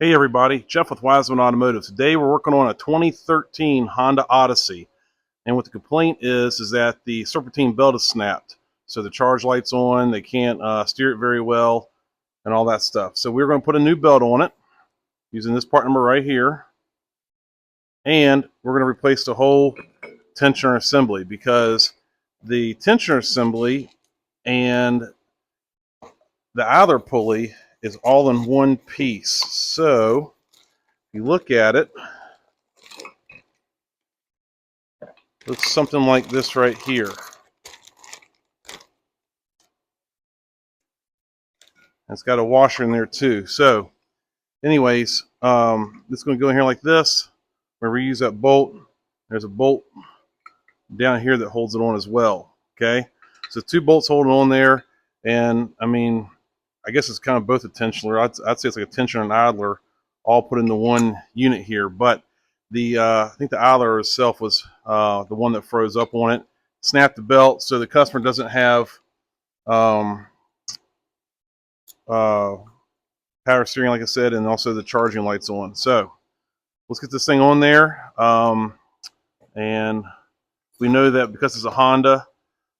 Hey everybody, Jeff with Wiseman Automotive. Today we're working on a 2013 Honda Odyssey, and what the complaint is that the serpentine belt is snapped. So the charge light's on, they can't steer it very well, and all that stuff. So we're going to put a new belt on it using this part number right here, and we're going to replace the whole tensioner assembly because the tensioner assembly and the idler pulley is all in one piece. So if you look at it, looks something like this right here. It's got a washer in there too. So anyways, it's going to go in here like this. We're going to reuse that bolt. There's a bolt down here that holds it on as well. Okay, so two bolts holding on there, and I mean, I guess it's kind of both a tensioner. I'd say it's like a tensioner and idler all put into one unit here. But the I think the idler itself was the one that froze up on it. Snapped the belt, so the customer doesn't have power steering, like I said, and also the charging lights on. So let's get this thing on there. And we know that because it's a Honda,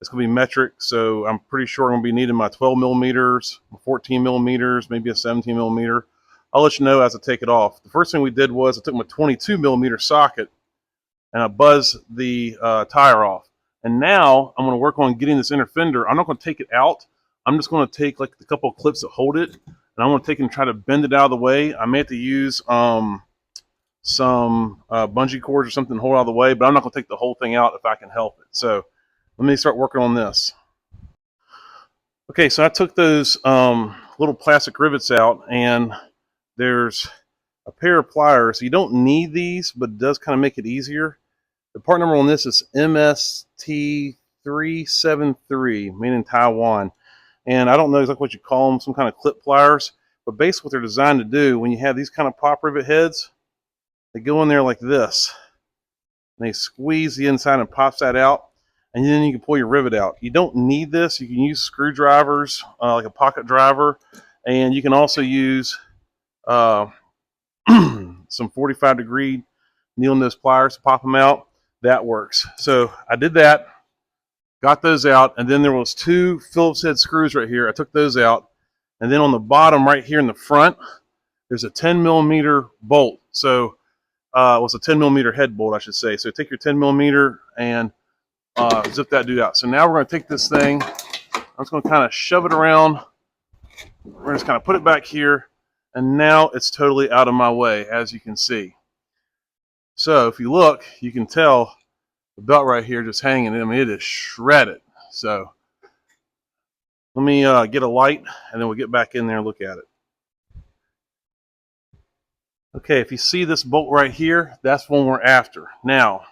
it's going to be metric, so I'm pretty sure I'm going to be needing my 12 millimeters, 14 millimeters, maybe a 17 millimeter. I'll let you know as I take it off. The first thing we did was I took my 22 millimeter socket and I buzzed the tire off. And now I'm going to work on getting this inner fender. I'm not going to take it out. I'm just going to take like a couple of clips that hold it, and I'm going to take it and try to bend it out of the way. I may have to use some bungee cords or something to hold out of the way, but I'm not going to take the whole thing out if I can help it. So let me start working on this. Okay, so I took those little plastic rivets out, and there's a pair of pliers. You don't need these, but it does kind of make it easier. The part number on this is MST373, made in Taiwan. And I don't know exactly what you call them, some kind of clip pliers. But basically what they're designed to do, when you have these kind of pop rivet heads, they go in there like this. And they squeeze the inside and pops that out. And then you can pull your rivet out. You don't need this. You can use screwdrivers, like a pocket driver. And you can also use some 45-degree needle nose pliers to pop them out. That works. So I did that, got those out, and then there was two Phillips head screws right here. I took those out. And then on the bottom right here in the front, there's a 10 millimeter bolt. So it was a 10 millimeter head bolt, I should say. So take your 10 millimeter and zip that dude out. So now we're going to take this thing. I'm just going to kind of shove it around. We're going to just kind of put it back here. And now it's totally out of my way, as you can see. So if you look, you can tell the belt right here just hanging. I mean, it is shredded. So let me get a light, and then we'll get back in there and look at it. Okay, if you see this bolt right here, that's one we're after. Now,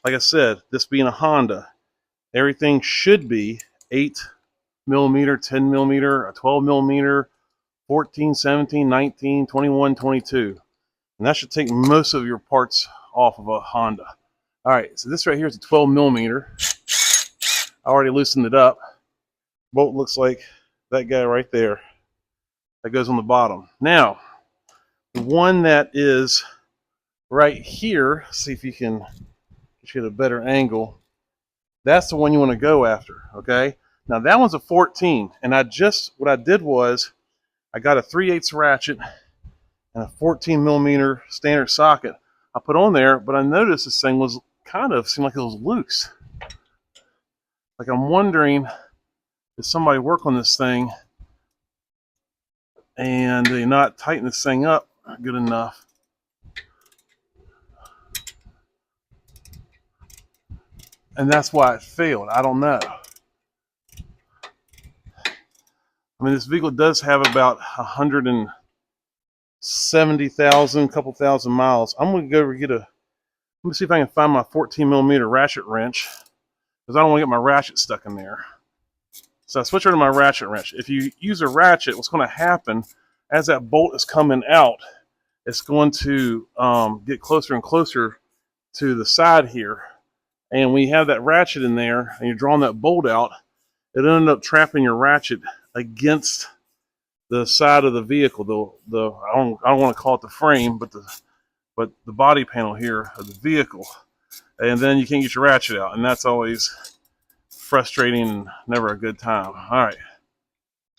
like I said, this being a Honda, everything should be 8 millimeter, 10 millimeter, a 12 millimeter, 14, 17, 19, 21, 22. And that should take most of your parts off of a Honda. All right, so this right here is a 12 millimeter. I already loosened it up. Bolt looks like that guy right there. That goes on the bottom. Now, the one that is right here, see if you can get a better angle. That's the one you want to go after, okay? Now that one's a 14, and what I did was I got a 3/8 ratchet and a 14 millimeter standard socket I put on there, but I noticed this thing was seemed like it was loose. Like I'm wondering, did somebody work on this thing and they not tighten this thing up good enough? And that's why it failed. I don't know. I mean, this vehicle does have about 170,000, couple thousand miles. I'm going to go over and let me see if I can find my 14 millimeter ratchet wrench, because I don't want to get my ratchet stuck in there. So I switch over to my ratchet wrench. If you use a ratchet, what's going to happen as that bolt is coming out, it's going to get closer and closer to the side here. And when you have that ratchet in there and you're drawing that bolt out, it'll end up trapping your ratchet against the side of the vehicle, the I don't want to call it the frame, but the body panel here of the vehicle, and then you can't get your ratchet out, and that's always frustrating and never a good time. All right,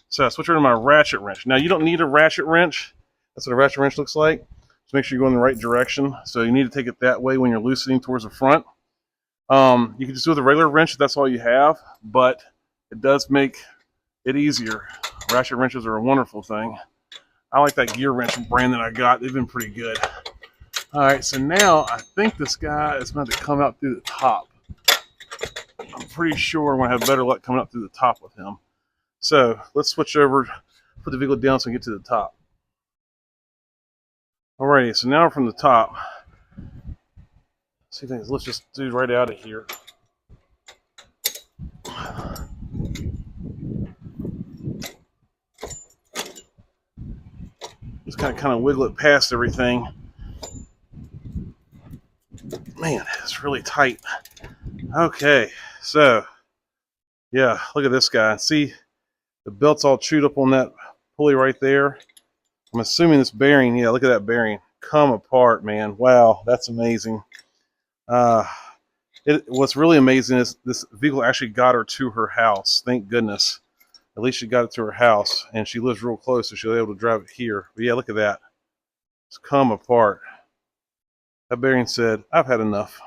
so I switch over to my ratchet wrench. Now you don't need a ratchet wrench. That's what a ratchet wrench looks like. Just make sure you go in the right direction. So you need to take it that way when you're loosening towards the front. You can just do it with a regular wrench if that's all you have, but it does make it easier. Ratchet wrenches are a wonderful thing. I like that gear wrench brand that I got. They've been pretty good. All right, so now I think this guy is going to come out through the top. I'm pretty sure I'm going to have better luck coming up through the top with him. So let's switch over, put the vehicle down so we can get to the top. Alrighty, so now from the top, see things. Let's just do right out of here. Just kind of wiggle it past everything. Man, it's really tight. Okay, so yeah, look at this guy. See, the belt's all chewed up on that pulley right there. I'm assuming this bearing, yeah, look at that bearing. Come apart, man. Wow, that's amazing. What's really amazing is this vehicle actually got her to her house. Thank goodness. At least she got it to her house, and she lives real close, so she'll be able to drive it here. But yeah, look at that. It's come apart. That bearing said, I've had enough.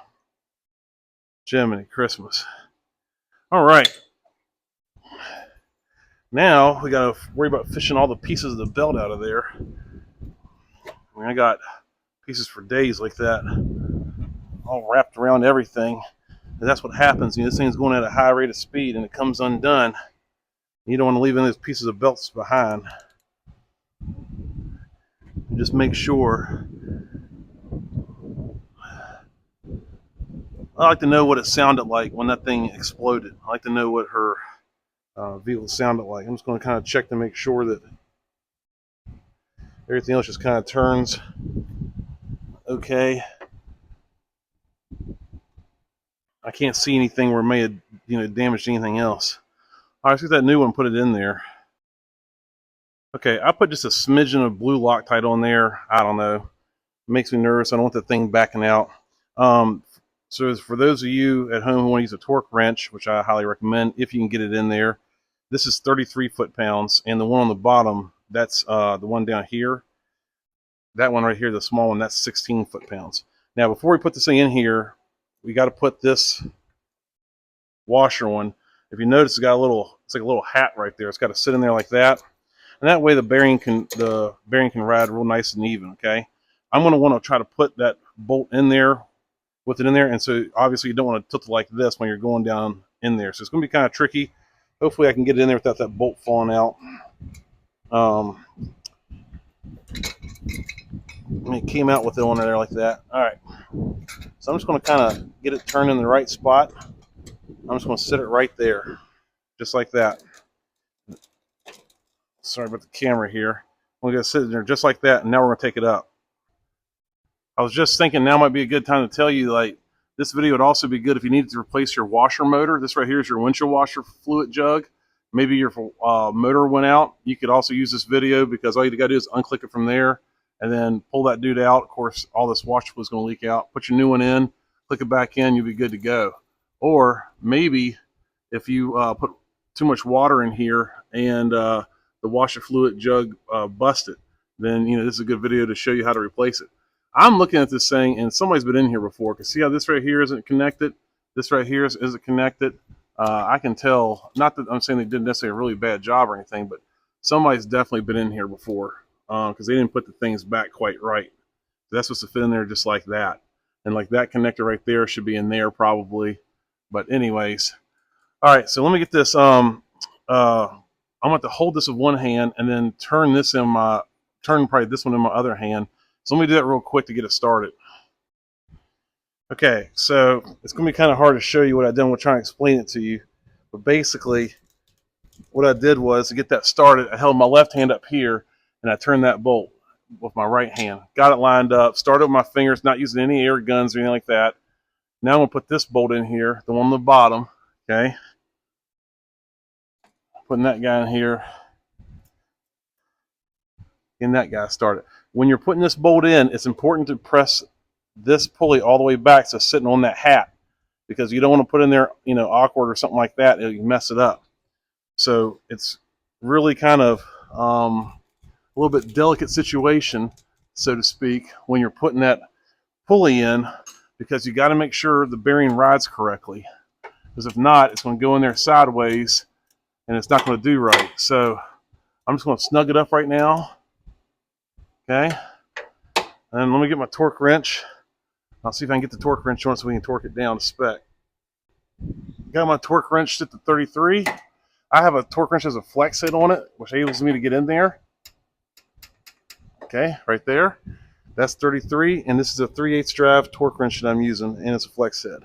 Jiminy Christmas. All right. Now we got to worry about fishing all the pieces of the belt out of there. I mean, I got pieces for days like that, all wrapped around everything. And that's what happens. You know, this thing's going at a high rate of speed, and it comes undone. You don't want to leave any of those pieces of belts behind. Just make sure. I like to know what it sounded like when that thing exploded. I like to know what her vehicle sounded like. I'm just going to kind of check to make sure that everything else just kind of turns okay. I can't see anything where it may have damaged anything else. All right, let's get that new one, put it in there. Okay, I put just a smidgen of blue Loctite on there. I don't know. It makes me nervous. I don't want the thing backing out. So for those of you at home who want to use a torque wrench, which I highly recommend if you can get it in there, this is 33 foot-pounds, and the one on the bottom, that's the one down here. That one right here, the small one, that's 16 foot-pounds. Now, before we put this thing in here, we got to put this washer one. If you notice, it's got it's like a little hat right there. It's got to sit in there like that, and that way the bearing can ride real nice and even. Okay, I'm going to want to try to put that bolt in there with it in there, and so obviously you don't want to tilt it like this when you're going down in there. So it's going to be kind of tricky. Hopefully I can get it in there without that bolt falling out. It came out with it on there like that. All right. So I'm just going to kind of get it turned in the right spot. I'm just going to sit it right there, just like that. Sorry about the camera here. We're going to sit there just like that, and now we're going to take it up. I was just thinking now might be a good time to tell you, like, this video would also be good if you needed to replace your washer motor. This right here is your windshield washer fluid jug. Maybe your motor went out. You could also use this video because all you got to do is unclick it from there and then pull that dude out. Of course, all this washer fluid is going to leak out. Put your new one in, click it back in, you'll be good to go. Or maybe if you put too much water in here and the washer fluid jug busted, then this is a good video to show you how to replace it. I'm looking at this thing, and somebody's been in here before. Because see how this right here isn't connected? This right here isn't connected. I can tell, not that I'm saying they did necessarily a really bad job or anything, but somebody's definitely been in here before because they didn't put the things back quite right. That's supposed to fit in there just like that. And like that connector right there should be in there probably. But anyways. All right, so let me get this. I'm going to hold this with one hand and then turn probably this one in my other hand. So let me do that real quick to get it started. Okay, so it's going to be kind of hard to show you what I've done. We'll try and explain it to you. But basically, what I did was to get that started, I held my left hand up here, and I turned that bolt with my right hand. Got it lined up, started with my fingers, not using any air guns or anything like that. Now I'm going to put this bolt in here, the one on the bottom, okay? Putting that guy in here. getting that guy started. When you're putting this bolt in, it's important to press this pulley all the way back so it's sitting on that hat, because you don't want to put in there, awkward or something like that. You mess it up. So it's really kind of a little bit delicate situation, so to speak, when you're putting that pulley in, because you got to make sure the bearing rides correctly. Because if not, it's going to go in there sideways and it's not going to do right. So I'm just going to snug it up right now. Okay. And let me get my torque wrench. I'll see if I can get the torque wrench on so we can torque it down to spec. Got my torque wrench at the 33. I have a torque wrench that has a flex head on it, which enables me to get in there. Okay, right there. That's 33, and this is a 3/8 drive torque wrench that I'm using, and it's a flex head.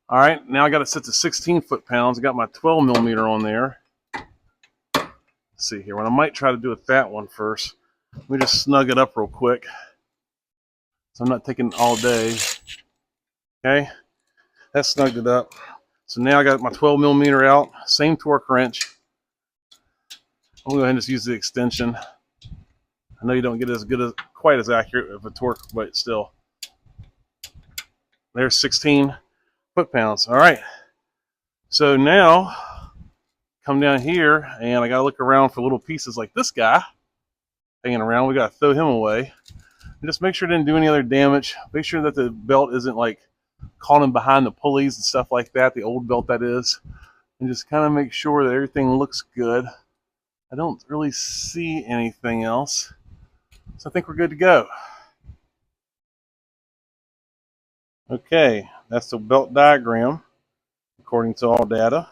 All right, now I got it set to 16 foot-pounds. I got my 12 millimeter on there. Let's see here. What I might try to do with that one first, let me just snug it up real quick, so I'm not taking all day. Okay, that snugged it up. So now I got my 12 millimeter out, same torque wrench. I'm going to go ahead and just use the extension. I know you don't get quite as accurate of a torque, but still. There's 16 foot-pounds. All right. So now, come down here, and I got to look around for little pieces like this guy hanging around. We got to throw him away. And just make sure it didn't do any other damage. Make sure that the belt isn't like caught in behind the pulleys and stuff like that, the old belt that is. And just kind of make sure that everything looks good. I don't really see anything else. So I think we're good to go. Okay, that's the belt diagram according to all data.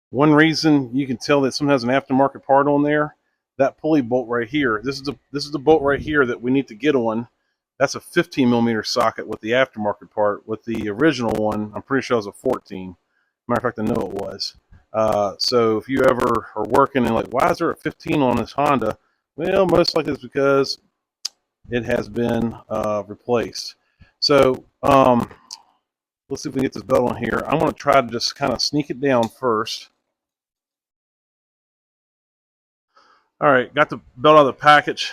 One reason you can tell that someone has an aftermarket part on there, that pulley bolt right here. This is the bolt right here that we need to get on. That's a 15 millimeter socket with the aftermarket part. With the original one, I'm pretty sure it was a 14. Matter of fact, I know it was. So if you ever are working and like, why is there a 15 on this Honda? Well, most likely it's because it has been replaced. So let's see if we can get this belt on here. I'm going to try to just kind of sneak it down first. All right, got the belt out of the package.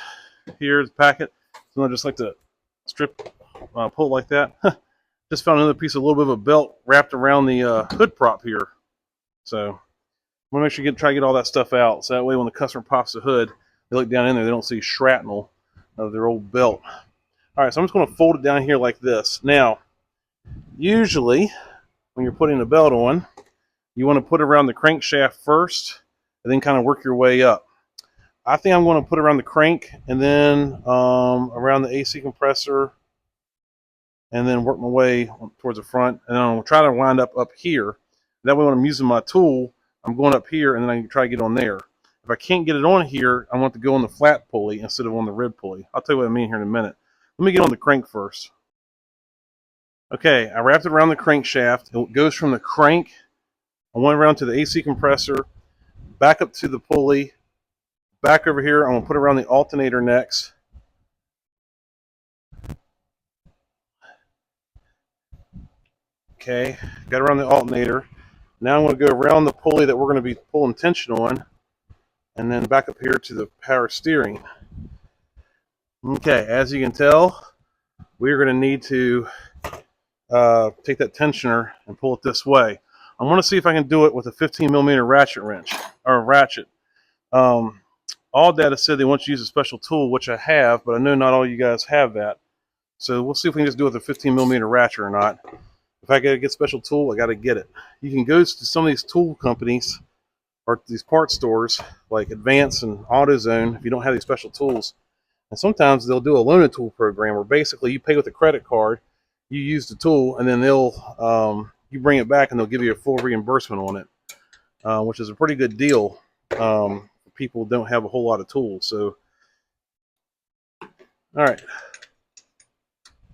Here's the packet. So I just like to pull it like that. Just found another piece, a little bit of a belt wrapped around the hood prop here. So I'm gonna make sure you try to get all that stuff out, so that way when the customer pops the hood, they look down in there, they don't see shrapnel of their old belt. All right, so I'm just gonna fold it down here like this. Now, usually when you're putting the belt on, you want to put it around the crankshaft first, and then kind of work your way up. I think I'm going to put it around the crank, and then around the AC compressor, and then work my way towards the front, and then I'll try to wind up here. That way when I'm using my tool, I'm going up here, and then I can try to get on there. If I can't get it on here, I want to go on the flat pulley instead of on the rib pulley. I'll tell you what I mean here in a minute. Let me get on the crank first. Okay, I wrapped it around the crankshaft. It goes from the crank, I went around to the AC compressor, back up to the pulley, back over here. I'm going to put it around the alternator next. Okay, got around the alternator. Now I'm going to go around the pulley that we're going to be pulling tension on, and then back up here to the power steering. Okay, as you can tell, we're going to need to take that tensioner and pull it this way. I want to see if I can do it with a 15 millimeter ratchet wrench, or ratchet. All data said they want you to use a special tool, which I have, but I know not all you guys have that. So we'll see if we can just do it with a 15 millimeter ratchet or not. If I gotta get a special tool, I gotta get it. You can go to some of these tool companies or these parts stores like Advance and AutoZone if you don't have these special tools. And sometimes they'll do a loan tool program where basically you pay with a credit card, you use the tool, and then they'll you bring it back and they'll give you a full reimbursement on it, which is a pretty good deal. People don't have a whole lot of tools. So, all right,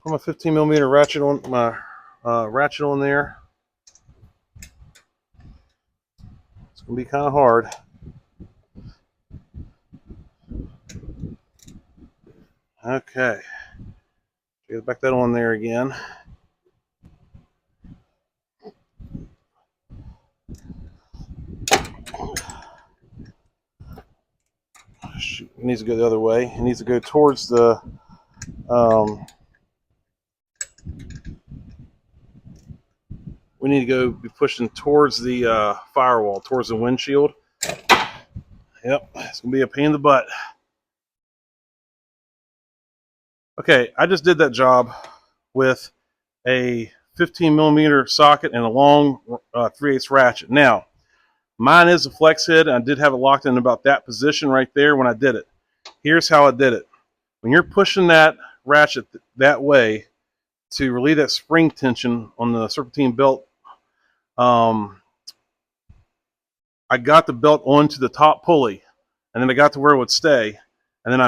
put my 15 millimeter ratchet on my ratchet on there. It's gonna be kind of hard. Okay, get back that on there again. shoot, it needs to go the other way. It needs to go towards the we need to go be pushing towards the firewall, towards the windshield. Yep, it's gonna be a pain in the butt. Okay, I just did that job with a 15 millimeter socket and a long 3/8 ratchet. Now, mine is a flex head, and I did have it locked in about that position right there when I did it. Here's how I did it. When you're pushing that ratchet that way to relieve that spring tension on the serpentine belt, I got the belt onto the top pulley, and then I got to where it would stay, and then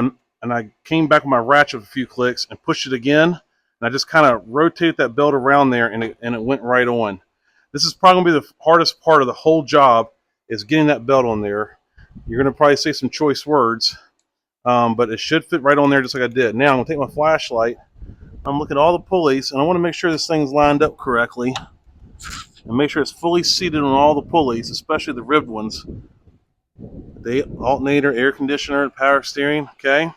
I came back with my ratchet a few clicks and pushed it again, and I just kind of rotated that belt around there, and it went right on. This is probably going to be the hardest part of the whole job, is getting that belt on there. You're going to probably say some choice words, but it should fit right on there just like I did. Now I'm going to take my flashlight. I'm looking at all the pulleys, and I want to make sure this thing's lined up correctly, and make sure it's fully seated on all the pulleys, especially the ribbed ones. The alternator, air conditioner, power steering, okay?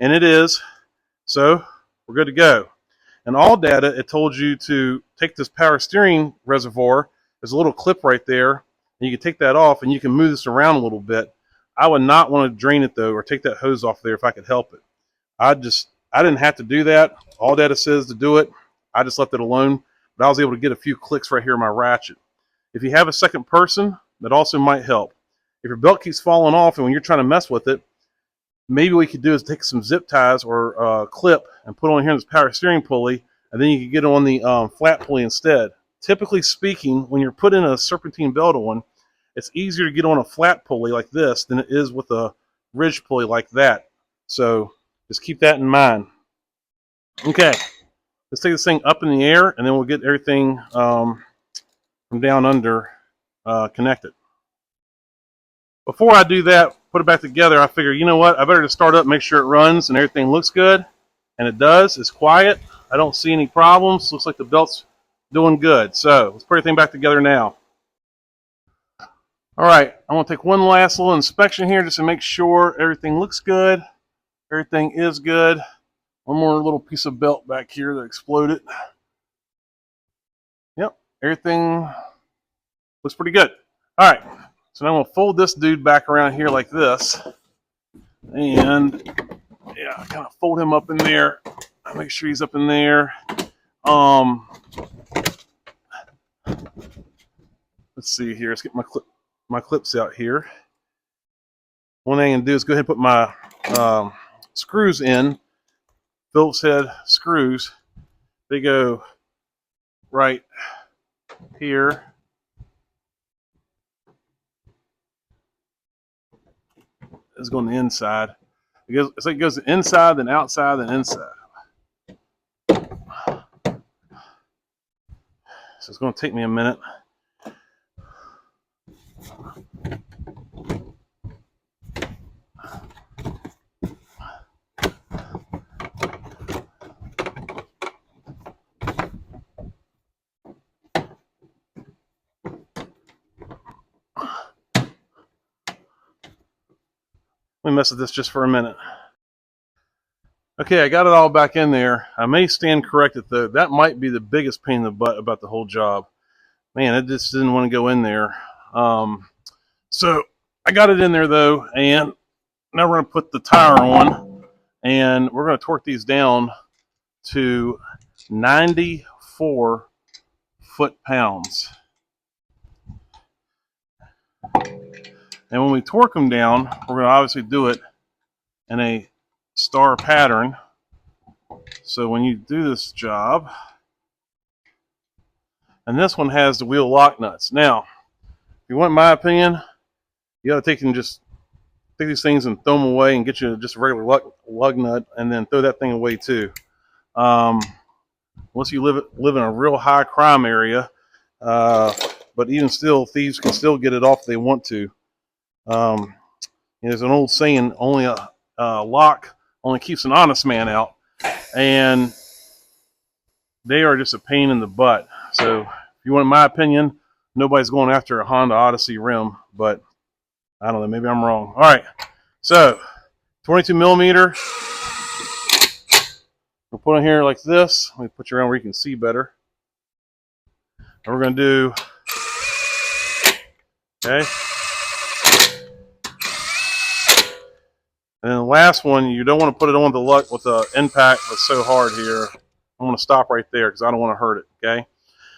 And it is. So we're good to go. And all data, it told you to take this power steering reservoir. There's a little clip right there, and you can take that off, and you can move this around a little bit. I would not want to drain it, though, or take that hose off there if I could help it. I didn't have to do that. All data says to do it. I just left it alone, but I was able to get a few clicks right here in my ratchet. If you have a second person, that also might help. If your belt keeps falling off and when you're trying to mess with it, maybe what you could do is take some zip ties or a clip and put on here this power steering pulley, and then you can get on the flat pulley instead. Typically speaking, when you're putting a serpentine belt on, it's easier to get on a flat pulley like this than it is with a ridge pulley like that. So just keep that in mind. Okay, let's take this thing up in the air, and then we'll get everything from down under connected. Before I do that, put it back together, I figure, you know what, I better just start up, make sure it runs and everything looks good. And it does. It's quiet. I don't see any problems. Looks like the belt's doing good. So let's put everything back together now. All right, I'm going to take one last little inspection here just to make sure everything looks good. Everything is good. One more little piece of belt back here that exploded. Yep, everything looks pretty good. All right. So now I'm going to fold this dude back around here like this. And, yeah, kind of fold him up in there. Make sure he's up in there. Let's see here. Let's get my clips out here. One thing I can do is go ahead and put my screws in. Phillips head screws. They go right here. Is going to the inside. It's like it goes inside, then outside, then inside. So it's going to take me a minute. Let me mess with this just for a minute. Okay, I got it all back in there. I may stand corrected though. That might be the biggest pain in the butt about the whole job. Man, it just didn't want to go in there. So I got it in there though, and now we're going to put the tire on, and we're going to torque these down to 94 foot-pounds. And when we torque them down, we're going to obviously do it in a star pattern. So when you do this job, and this one has the wheel lock nuts. Now, if you want my opinion, you got to take these things and throw them away and get you just a regular lug nut, and then throw that thing away too. Once you live in a real high crime area, but even still, thieves can still get it off if they want to. There's an old saying, only a lock only keeps an honest man out, and they are just a pain in the butt. So if you want my opinion, nobody's going after a Honda Odyssey rim, but I don't know, maybe I'm wrong. All right, so 22 millimeter. We'll put it here like this. Let me put you around where you can see better. And we're going to do, okay. And then the last one, you don't want to put it on with the impact that's so hard here. I'm going to stop right there because I don't want to hurt it, okay?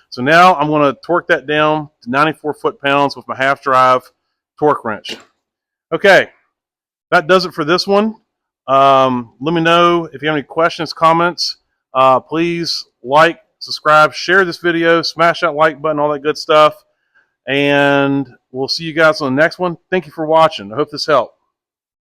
So now I'm going to torque that down to 94 foot-pounds with my half drive torque wrench. Okay, that does it for this one. Let me know if you have any questions, comments. Please like, subscribe, share this video, smash that like button, all that good stuff. And we'll see you guys on the next one. Thank you for watching. I hope this helped.